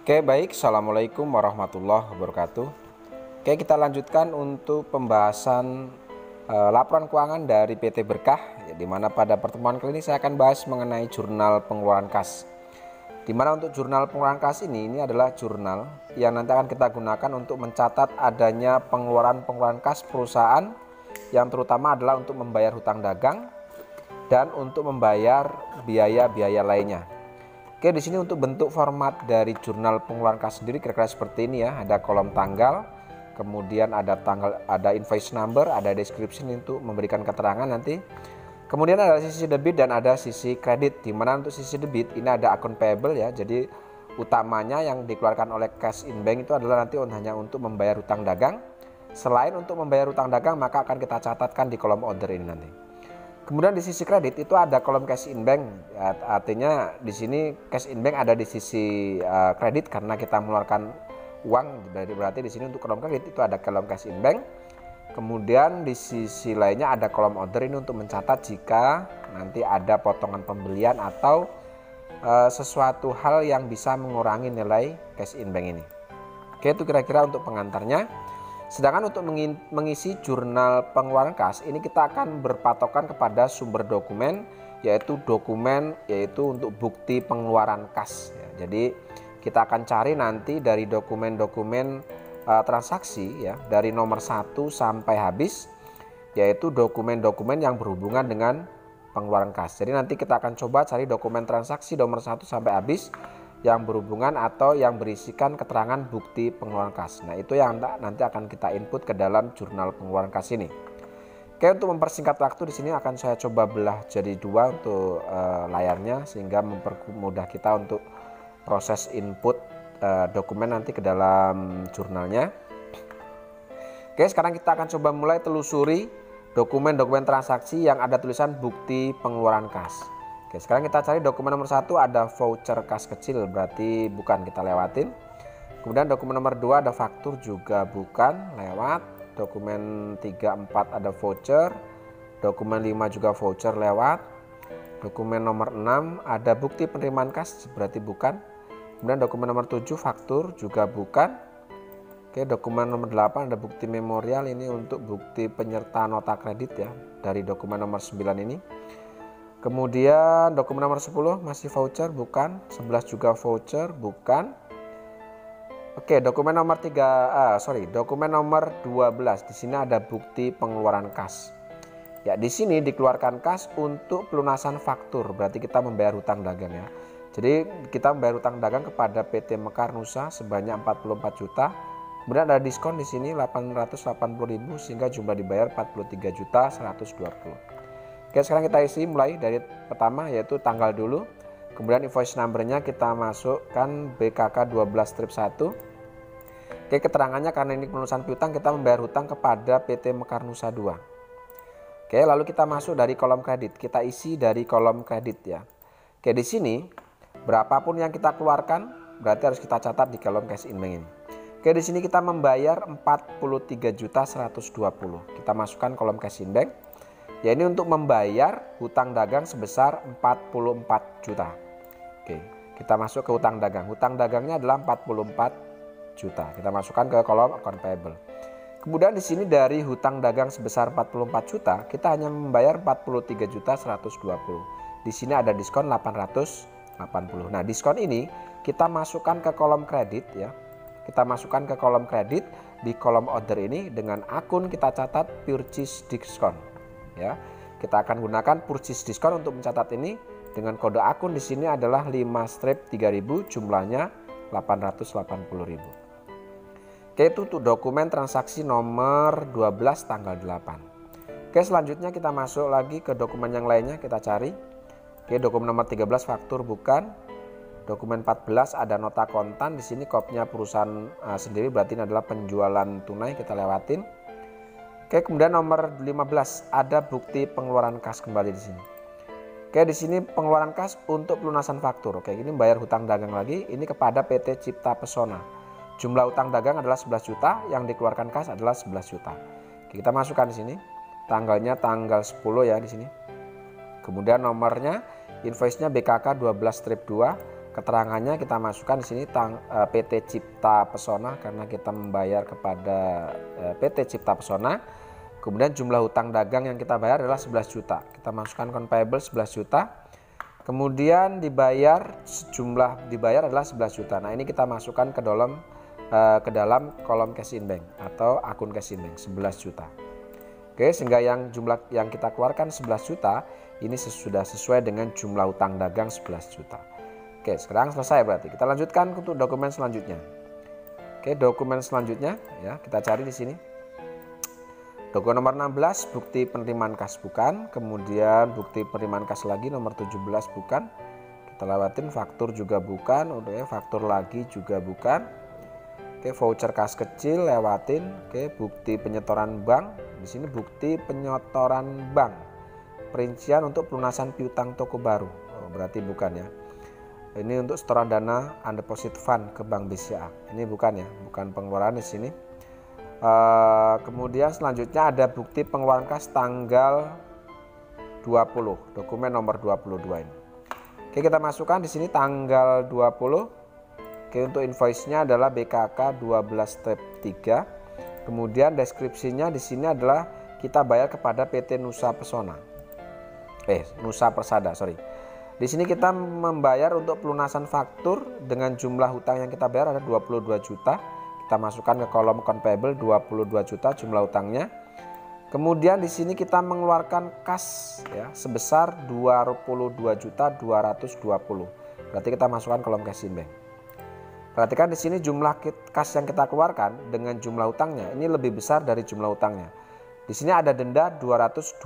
Oke, baik. Assalamualaikum warahmatullahi wabarakatuh. Oke, kita lanjutkan untuk pembahasan laporan keuangan dari PT Berkah, ya, di mana pada pertemuan kali ini saya akan bahas mengenai jurnal pengeluaran kas. Di mana untuk jurnal pengeluaran kas ini adalah jurnal yang nanti akan kita gunakan untuk mencatat adanya pengeluaran kas perusahaan, yang terutama adalah untuk membayar hutang dagang dan untuk membayar biaya-biaya lainnya. Oke, di sini untuk bentuk format dari jurnal pengeluaran kas sendiri kira-kira seperti ini ya. Ada kolom tanggal, kemudian ada invoice number, ada description untuk memberikan keterangan nanti. Kemudian ada sisi debit dan ada sisi kredit. Di mana untuk sisi debit ini ada akun payable ya. Jadi utamanya yang dikeluarkan oleh cash in bank itu adalah nanti hanya untuk membayar hutang dagang. Selain untuk membayar hutang dagang, maka akan kita catatkan di kolom order ini nanti. Kemudian di sisi kredit itu ada kolom cash in bank, ya, artinya di sini cash in bank ada di sisi kredit karena kita mengeluarkan uang, berarti di sini untuk kolom kredit itu ada kolom cash in bank. Kemudian di sisi lainnya ada kolom order ini untuk mencatat jika nanti ada potongan pembelian atau sesuatu hal yang bisa mengurangi nilai cash in bank ini. Oke, itu kira-kira untuk pengantarnya. Sedangkan untuk mengisi jurnal pengeluaran kas ini kita akan berpatokan kepada sumber dokumen, yaitu untuk bukti pengeluaran kas. Ya, jadi kita akan cari nanti dari dokumen-dokumen transaksi ya, dari nomor 1 sampai habis, yaitu dokumen-dokumen yang berhubungan dengan pengeluaran kas. Jadi nanti kita akan coba cari dokumen transaksi nomor 1 sampai habis yang berhubungan atau yang berisikan keterangan bukti pengeluaran kas. Nah, itu yang nanti akan kita input ke dalam jurnal pengeluaran kas ini. Oke, untuk mempersingkat waktu di sini akan saya coba belah jadi dua untuk layarnya sehingga mempermudah kita untuk proses input dokumen nanti ke dalam jurnalnya. Oke, sekarang kita akan coba mulai telusuri dokumen-dokumen transaksi yang ada tulisan bukti pengeluaran kas. Oke, sekarang kita cari dokumen nomor 1, ada voucher kas kecil, berarti bukan, kita lewatin. Kemudian dokumen nomor 2 ada faktur, juga bukan, lewat. Dokumen 3, 4 ada voucher. Dokumen 5 juga voucher, lewat. Dokumen nomor 6 ada bukti penerimaan kas, berarti bukan. Kemudian dokumen nomor 7 faktur, juga bukan. Oke, dokumen nomor 8 ada bukti memorial, ini untuk bukti penyerta nota kredit ya, dari dokumen nomor 9 ini. Kemudian dokumen nomor 10 masih voucher, bukan. 11 juga voucher, bukan. Oke, dokumen nomor dokumen nomor 12. Di sini ada bukti pengeluaran kas. Ya, di sini dikeluarkan kas untuk pelunasan faktur, berarti kita membayar hutang dagang ya. Jadi kita membayar hutang dagang kepada PT Mekar Nusa sebanyak 44 juta. Kemudian ada diskon di sini 880.000 sehingga jumlah dibayar 43.120.000. Oke, sekarang kita isi mulai dari pertama, yaitu tanggal dulu. Kemudian invoice numbernya kita masukkan BKK 12-1. Oke, keterangannya karena ini pelunasan piutang, kita membayar hutang kepada PT Mekar Nusa 2. Oke, lalu kita masuk dari kolom kredit. Kita isi dari kolom kredit ya. Oke, di sini berapapun yang kita keluarkan berarti harus kita catat di kolom cash in bank ini. Oke, di sini kita membayar 43.120. Kita masukkan kolom cash in bank. Ya, ini untuk membayar hutang dagang sebesar 44 juta. Oke, kita masuk ke hutang dagang. Hutang dagangnya adalah 44 juta. Kita masukkan ke kolom account payable. Kemudian di sini dari hutang dagang sebesar 44 juta, kita hanya membayar 43.120. Di sini ada diskon 880. Nah, diskon ini kita masukkan ke kolom kredit ya. Kita masukkan ke kolom kredit di kolom order ini dengan akun kita catat purchase discount. Ya, kita akan gunakan purchase diskon untuk mencatat ini dengan kode akun di sini adalah 5-3000, jumlahnya 880.000. Oke, itu untuk dokumen transaksi nomor 12 tanggal 8. Oke, selanjutnya kita masuk lagi ke dokumen yang lainnya, kita cari. Oke, dokumen nomor 13 faktur, bukan. Dokumen 14 ada nota kontan, di sini kopnya perusahaan sendiri, berarti ini adalah penjualan tunai, kita lewatin. Oke, kemudian nomor 15 ada bukti pengeluaran kas, kembali di sini. Oke, di sini pengeluaran kas untuk pelunasan faktur. Oke, ini bayar hutang dagang lagi, ini kepada PT Cipta Pesona. Jumlah hutang dagang adalah 11 juta, yang dikeluarkan kas adalah 11 juta. Oke, kita masukkan di sini. Tanggalnya tanggal 10 ya di sini. Kemudian nomornya invoice-nya BKK 12-2, keterangannya kita masukkan di sini PT Cipta Pesona karena kita membayar kepada PT Cipta Pesona. Kemudian jumlah hutang dagang yang kita bayar adalah 11 juta. Kita masukkan account payable 11 juta. Kemudian jumlah dibayar adalah 11 juta. Nah, ini kita masukkan ke dalam kolom cash in bank atau akun cash in bank 11 juta. Oke, sehingga jumlah yang kita keluarkan 11 juta ini sudah sesuai dengan jumlah hutang dagang 11 juta. Oke, sekarang selesai berarti. Kita lanjutkan untuk dokumen selanjutnya. Oke, dokumen selanjutnya ya, kita cari di sini. Dokumen nomor 16 bukti penerimaan kas bukan, kemudian bukti penerimaan kas lagi nomor 17 bukan. Kita lewatin, faktur juga bukan, udah ya, faktur lagi juga bukan. Oke, voucher kas kecil lewatin. Oke, bukti penyetoran bank. Di sini bukti penyetoran bank. Perincian untuk pelunasan piutang toko baru. Oh, berarti bukan ya. Ini untuk setoran dana undeposit fund ke Bank BCA. Ini bukan ya, bukan pengeluaran di sini. Kemudian selanjutnya ada bukti pengeluaran kas tanggal 20, dokumen nomor 22 ini. Oke, kita masukkan di sini tanggal 20. Oke, untuk invoice-nya adalah BKK 12-3. Kemudian deskripsinya di sini adalah kita bayar kepada PT Nusa Persada, sorry. Di sini kita membayar untuk pelunasan faktur dengan jumlah hutang yang kita bayar ada 22 juta. Kita masukkan ke kolom account payable 22 juta jumlah hutangnya. Kemudian di sini kita mengeluarkan kas ya sebesar 22.220. Berarti kita masukkan kolom cash in bank. Perhatikan di sini jumlah kas yang kita keluarkan dengan jumlah hutangnya ini lebih besar dari jumlah hutangnya. Di sini ada denda 220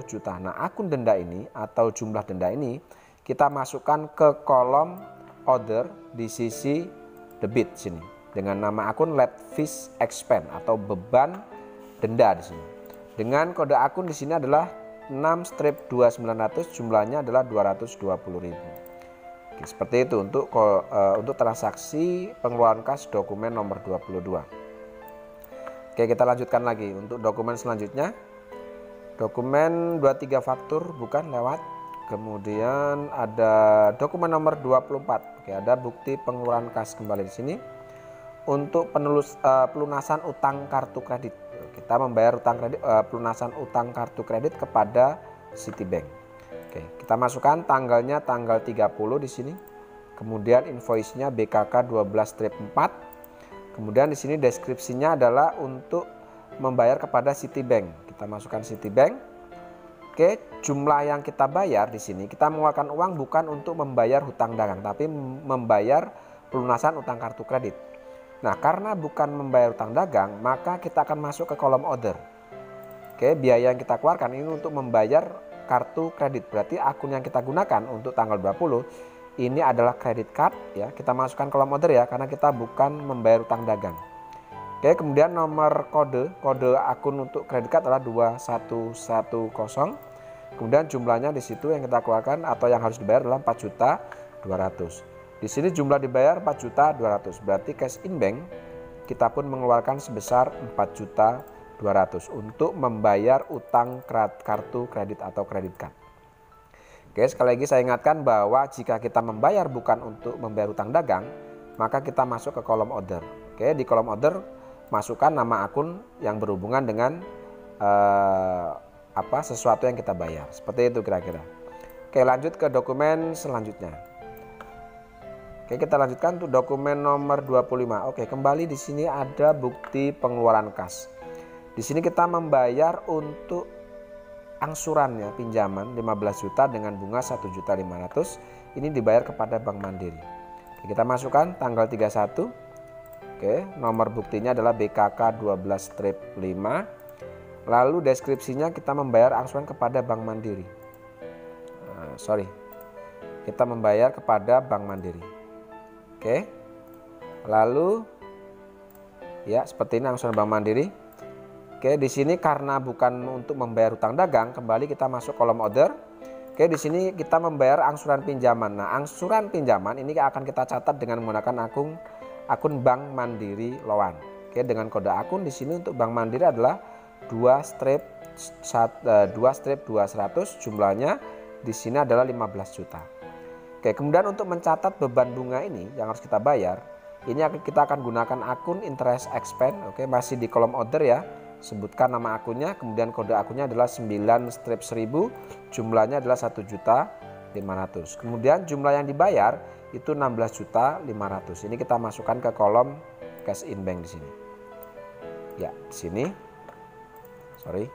juta. Nah, akun denda ini atau jumlah denda ini kita masukkan ke kolom order di sisi debit sini. Dengan nama akun let fees expense atau beban denda di sini. Dengan kode akun di sini adalah 6-2900, jumlahnya adalah 220.000. Oke, seperti itu untuk transaksi pengeluaran kas dokumen nomor 22. Oke, kita lanjutkan lagi untuk dokumen selanjutnya. Dokumen 23 faktur bukan lewat. Kemudian ada dokumen nomor 24. Oke, ada bukti pengeluaran kas kembali di sini. Untuk pelunasan utang kartu kredit, kita membayar pelunasan utang kartu kredit kepada Citibank. Oke, kita masukkan tanggalnya tanggal 30 di sini. Kemudian invoice-nya BKK 12-4. Kemudian di sini deskripsinya adalah untuk membayar kepada Citibank. Kita masukkan Citibank. Oke, jumlah yang kita bayar di sini kita mengeluarkan uang bukan untuk membayar hutang dagang, tapi membayar pelunasan utang kartu kredit. Nah, karena bukan membayar utang dagang, maka kita akan masuk ke kolom order. Oke, biaya yang kita keluarkan ini untuk membayar kartu kredit. Berarti akun yang kita gunakan untuk tanggal 20 ini adalah credit card ya. Kita masukkan kolom order ya karena kita bukan membayar utang dagang. Oke, kemudian nomor kode akun untuk credit card adalah 2110. Kemudian jumlahnya di situ yang kita keluarkan atau yang harus dibayar adalah 4.200.000. Di sini jumlah dibayar 4.200.000, berarti cash in bank kita pun mengeluarkan sebesar 4.200.000 untuk membayar utang kartu kredit atau kredit card. Oke, sekali lagi saya ingatkan bahwa jika kita membayar bukan untuk membayar utang dagang, maka kita masuk ke kolom order. Oke, di kolom order masukkan nama akun yang berhubungan dengan sesuatu yang kita bayar. Seperti itu kira-kira. Oke, lanjut ke dokumen selanjutnya. Oke, kita lanjutkan untuk dokumen nomor 25. Oke, kembali di sini ada bukti pengeluaran kas. Di sini kita membayar untuk angsurannya pinjaman 15 juta dengan bunga 1.500.000. Ini dibayar kepada Bank Mandiri. Oke, kita masukkan tanggal 31. Oke, nomor buktinya adalah BKK 12-5. Lalu deskripsinya kita membayar angsuran kepada Bank Mandiri. Kita membayar kepada Bank Mandiri. Oke, lalu ya seperti ini angsuran Bank Mandiri. Oke, di sini karena bukan untuk membayar utang dagang, kembali kita masuk kolom order. Oke, di sini kita membayar angsuran pinjaman. Nah, angsuran pinjaman ini akan kita catat dengan menggunakan akun Bank Mandiri Loan. Oke, dengan kode akun di sini untuk Bank Mandiri adalah 2-200, jumlahnya di sini adalah 15 juta. Oke, kemudian untuk mencatat beban bunga ini yang harus kita bayar, ini kita akan gunakan akun interest expense. Oke, masih di kolom order ya. Sebutkan nama akunnya, kemudian kode akunnya adalah 9/1000, jumlahnya adalah 1.500.000. Kemudian jumlah yang dibayar itu 16.500.000. Ini kita masukkan ke kolom cash in bank di sini. Ya, di sini. Sorry.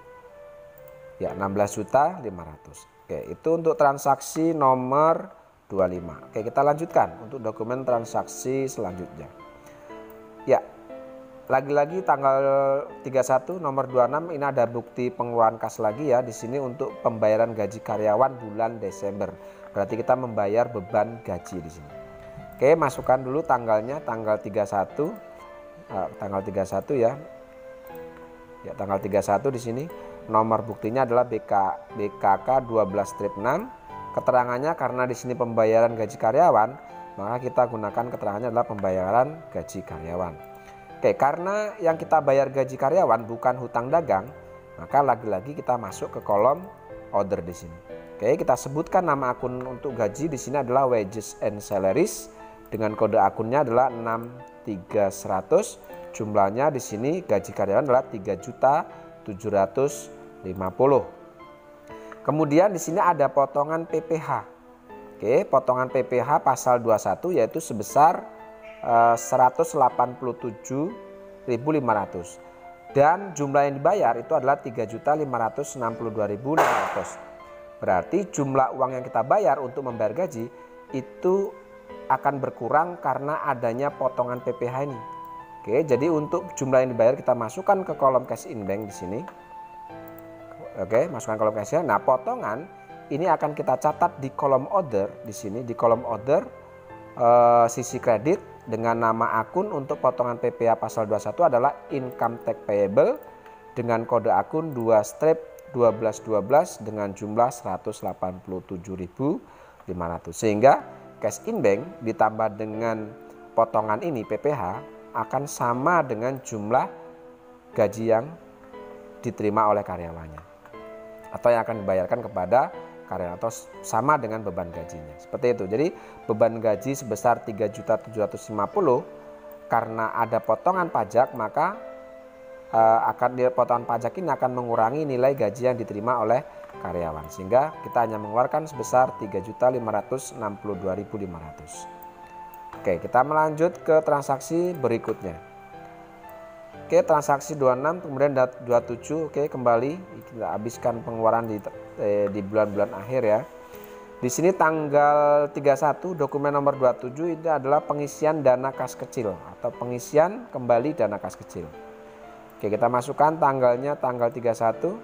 Ya, 16.500.000. Oke, itu untuk transaksi nomor 25. Oke, kita lanjutkan untuk dokumen transaksi selanjutnya. Ya, lagi-lagi tanggal 31 nomor 26 ini ada bukti pengeluaran kas lagi ya. Di sini untuk pembayaran gaji karyawan bulan Desember. Berarti kita membayar beban gaji di sini. Oke, masukkan dulu tanggalnya, tanggal 31. Tanggal 31 ya. Ya, tanggal 31 di sini. Nomor buktinya adalah BKK 12-6. Keterangannya karena di sini pembayaran gaji karyawan, maka kita gunakan keterangannya adalah pembayaran gaji karyawan. Oke, karena yang kita bayar gaji karyawan bukan hutang dagang, maka lagi-lagi kita masuk ke kolom order di sini. Oke, kita sebutkan nama akun untuk gaji di sini adalah wages and salaries dengan kode akunnya adalah 63100. Jumlahnya di sini gaji karyawan adalah 3.750.000. Kemudian di sini ada potongan PPh. Oke, potongan PPh pasal 21 yaitu sebesar 187.500 dan jumlah yang dibayar itu adalah 3.562.500. Berarti jumlah uang yang kita bayar untuk membayar gaji itu akan berkurang karena adanya potongan PPh ini. Oke, jadi untuk jumlah yang dibayar kita masukkan ke kolom cash in bank di sini. Oke, masukkan kolom cashnya. Nah, potongan ini akan kita catat di kolom order di sini. Di kolom order sisi kredit dengan nama akun untuk potongan PPh pasal 21 adalah income tax payable dengan kode akun 2/1212 dengan jumlah 187.500. Sehingga cash in bank ditambah dengan potongan ini PPh akan sama dengan jumlah gaji yang diterima oleh karyawannya atau yang akan dibayarkan kepada karyawan atau sama dengan beban gajinya. Seperti itu. Jadi beban gaji sebesar 3.750.000 karena ada potongan pajak, maka potongan pajak ini akan mengurangi nilai gaji yang diterima oleh karyawan sehingga kita hanya mengeluarkan sebesar 3.562.500. Oke, kita melanjut ke transaksi berikutnya. Oke, transaksi 26 kemudian 27. Oke, kembali kita habiskan pengeluaran di bulan-bulan akhir ya. Di sini tanggal 31 dokumen nomor 27 ini adalah pengisian dana kas kecil atau pengisian kembali dana kas kecil. Oke, kita masukkan tanggalnya tanggal 31.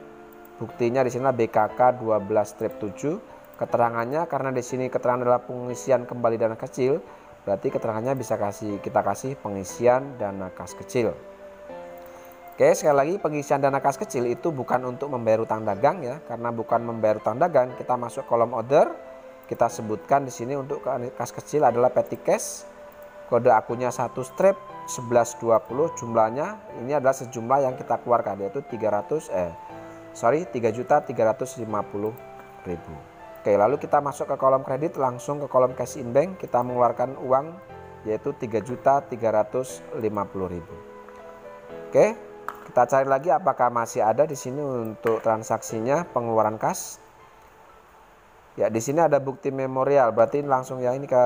Buktinya di sini BKK 12-7. Keterangannya karena di sini keterangan adalah pengisian kembali dana kecil, berarti keterangannya bisa kita kasih pengisian dana kas kecil. Oke, sekali lagi pengisian dana kas kecil itu bukan untuk membayar utang dagang ya, karena bukan membayar utang dagang. Kita masuk kolom order, kita sebutkan di sini untuk kas kecil adalah petty cash, kode akunnya 1/1120, jumlahnya ini adalah sejumlah yang kita keluarkan yaitu 3.350.000. Oke, lalu kita masuk ke kolom kredit, langsung ke kolom cash in bank, kita mengeluarkan uang yaitu 3.350.000. Oke. Kita cari lagi apakah masih ada di sini untuk transaksinya pengeluaran kas. Ya, di sini ada bukti memorial, berarti langsung ya ini ke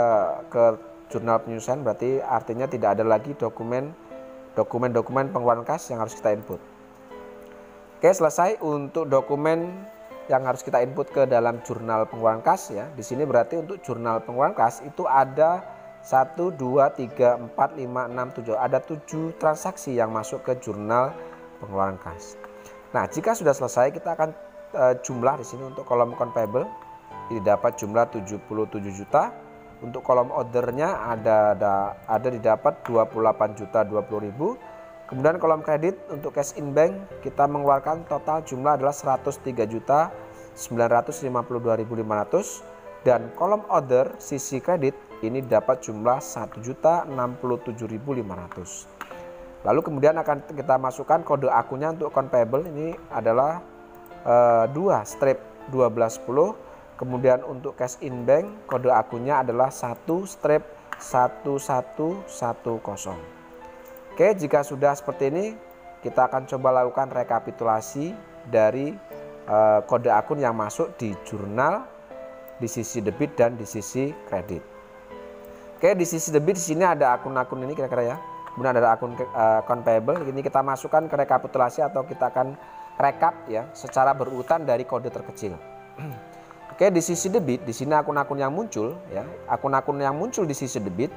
jurnal penyusunan, berarti artinya tidak ada lagi dokumen pengeluaran kas yang harus kita input. Oke, selesai untuk dokumen yang harus kita input ke dalam jurnal pengeluaran kas ya. Di sini berarti untuk jurnal pengeluaran kas itu ada 1, 2, 3, 4, 5, 6, 7. Ada 7 transaksi yang masuk ke jurnal pengeluaran kas. Nah, jika sudah selesai kita akan jumlah di sini untuk kolom account payable ini dapat jumlah 77 juta. Untuk kolom ordernya ada didapat 28.020.000. Kemudian kolom kredit untuk cash in bank kita mengeluarkan total jumlah adalah 103.952.500 dan kolom order sisi kredit ini dapat jumlah 1.067.500. Lalu kemudian akan kita masukkan kode akunnya untuk account payable ini adalah 2/1210. Kemudian untuk cash in bank kode akunnya adalah 1-1110. Oke, jika sudah seperti ini kita akan coba lakukan rekapitulasi dari kode akun yang masuk di jurnal di sisi debit dan di sisi kredit. Oke, di sisi debit di sini ada akun-akun ini kira-kira ya. Kemudian ada akun account payable. Ini kita masukkan ke rekapitulasi atau kita akan rekap ya secara berurutan dari kode terkecil. Oke, di sisi debit di sini akun-akun yang muncul ya. Akun-akun yang muncul di sisi debit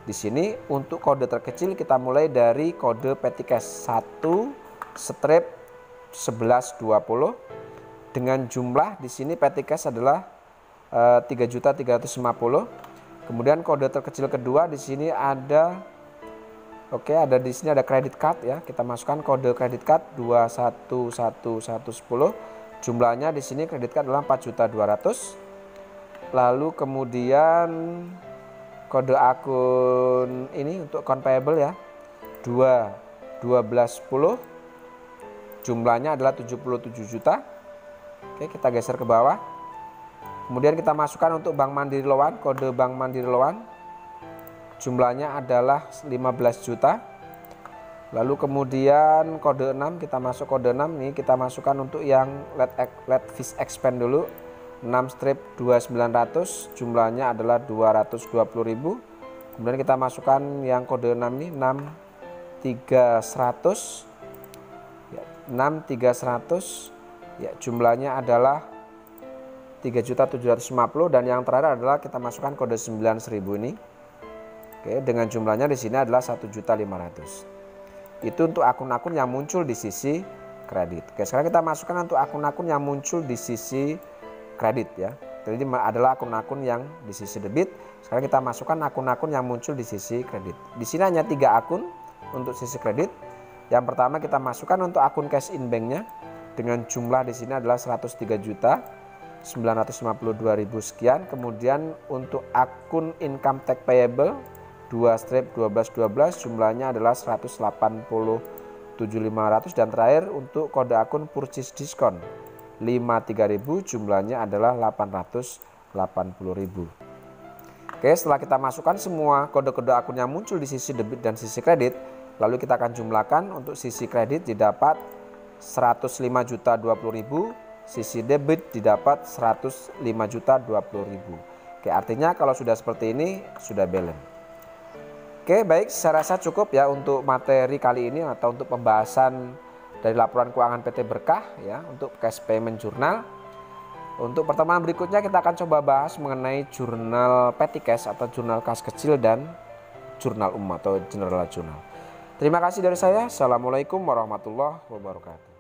di sini untuk kode terkecil kita mulai dari kode petty cash 1-1120 dengan jumlah di sini petty cash adalah 3.350.000. Kemudian kode terkecil kedua di sini ada ada di sini ada credit card ya. Kita masukkan kode credit card 21110. Jumlahnya di sini credit card adalah 4.200.000. Lalu kemudian kode akun ini untuk account payable ya. 1210. Jumlahnya adalah 77 juta. Oke, kita geser ke bawah. Kemudian kita masukkan untuk Bank Mandiri Loan, kode Bank Mandiri Loan. Jumlahnya adalah 15 juta. Lalu kemudian kode 6, kita masuk kode 6 nih, kita masukkan untuk yang let fees expand dulu. 6-2900, jumlahnya adalah 220.000. Kemudian kita masukkan yang kode 6 nih, 6300. Ya, 6300. Ya, jumlahnya adalah 3.750.000 dan yang terakhir adalah kita masukkan kode 9.000 ini. Oke, dengan jumlahnya di sini adalah 1.500.000. Itu untuk akun-akun yang muncul di sisi kredit. Oke, sekarang kita masukkan untuk akun-akun yang muncul di sisi kredit ya. Jadi adalah akun-akun yang di sisi debit. Sekarang kita masukkan akun-akun yang muncul di sisi kredit. Di sini hanya 3 akun untuk sisi kredit. Yang pertama kita masukkan untuk akun cash in banknya dengan jumlah di sini adalah 103.952.000 sekian. Kemudian untuk akun income tax payable 2-1212 jumlahnya adalah 187.500 dan terakhir untuk kode akun purchase discount 53.000 jumlahnya adalah 880.000. Oke, setelah kita masukkan semua kode-kode akun yang muncul di sisi debit dan sisi kredit, lalu kita akan jumlahkan. Untuk sisi kredit didapat 105.020.000, sisi debit didapat 105.020.000. Oke, artinya kalau sudah seperti ini sudah balance. Oke, baik, saya rasa cukup ya untuk materi kali ini atau untuk pembahasan dari laporan keuangan PT Berkah ya untuk cash payment journal. Untuk pertemuan berikutnya kita akan coba bahas mengenai jurnal petty cash atau jurnal kas kecil dan jurnal umum atau general journal. Terima kasih dari saya. Assalamualaikum warahmatullahi wabarakatuh.